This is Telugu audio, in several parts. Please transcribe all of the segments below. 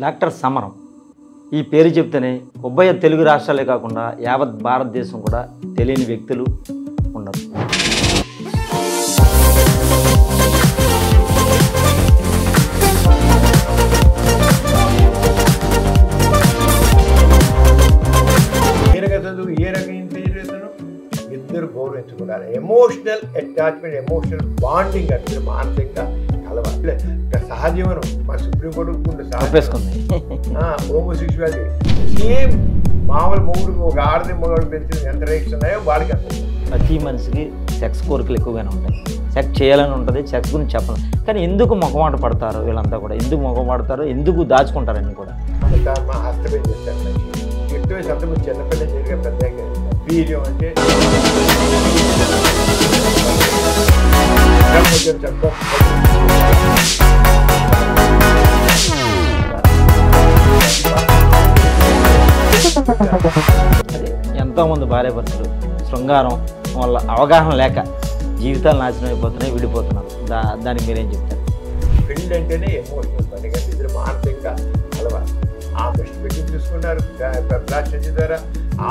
డాక్టర్ సమరం ఈ పేరు చెప్తేనే ఉభయ తెలుగు రాష్ట్రాలే కాకుండా యావత్ భారతదేశం కూడా తెలియని వ్యక్తులు ఉండరు. ఏ రకం ఇద్దరు గౌరవించుకున్నారు. ఎమోషనల్ అటాచ్మెంట్, ఎమోషనల్ బాండింగ్ అంటే మానసికంగా కలవాలి. సహజీవనం మా సుప్రీంకోర్టు హోమోసెక్షువాలిటీ సేమ్ మామూలు మొగుడు ఒక ఆడది మొగుడు పెంచిన ఎంత రైట్స్ ఉన్నాయో వాడికి అంత. ప్రతి మనిషికి సెక్స్ కోరికలు ఎక్కువగానే ఉంటాయి. సెక్స్ చేయాలని ఉంటుంది, సెక్స్ గురించి చెప్పాలి. కానీ ఎందుకు మొగమాట పడతారు వీళ్ళంతా కూడా? ఎందుకు మొగమాడతారు, ఎందుకు దాచుకుంటారు అన్నీ కూడా? మా హస్తమేం చేస్తారు ఎటు అంతకు చిన్నపిల్ల జరిగే ప్రత్యేక వీర్యం అంటే ఎంతోమంది భార్యాభర్తలు శృంగారం వల్ల అవగాహన లేక జీవితాలు నాశనం అయిపోతున్నాయి, విడిపోతున్నారు. దానికి మీరేం చెప్తారు? పెళ్ళి అంటేనే ఎమోషనల్ పని కానీ ఇద్దరు మానసికంగా కలవాలి. ఆ బెస్ట్ పెట్టి చూసుకున్నారు. ప్లాస్టర్ ద్వారా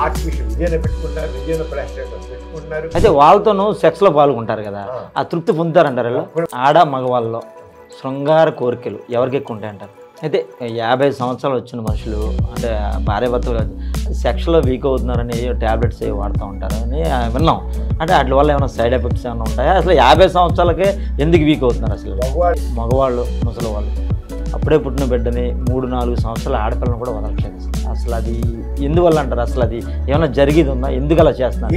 ఆర్టిఫిషియల్ విజయను పెట్టుకుంటారు, విజయను ప్లాస్టర్ పెట్టుకుంటున్నారు. అయితే వాళ్ళతోనూ సెక్స్లో పాల్గొంటారు కదా, ఆ తృప్తి పొందుతారంటారు. ఆడ మగవాళ్ళలో శృంగార కోరికలు ఎవరికి ఎక్కువ ఉంటాయి అంటారు? అయితే 50 సంవత్సరాలు వచ్చిన మనుషులు అంటే భార్యాభర్తలు సెక్స్లో వీక్ అవుతున్నారని ట్యాబ్లెట్స్ వాడుతూ ఉంటారని విన్నాం. అంటే వాటి వల్ల ఏమైనా సైడ్ ఎఫెక్ట్స్ ఏమైనా ఉంటాయా? అసలు 50 సంవత్సరాలకే ఎందుకు వీక్ అవుతున్నారు? అసలు మగవాళ్ళు ముసలి వాళ్ళు అప్పుడే పుట్టిన బిడ్డని 3-4 సంవత్సరాల ఆడపిల్లని కూడా వదలట్లేదు. అసలు అది ఎందువల్ల అంటారు? అసలు అది ఏమైనా జరిగేది ఉందా? ఎందుకు అలా చేస్తున్నారు?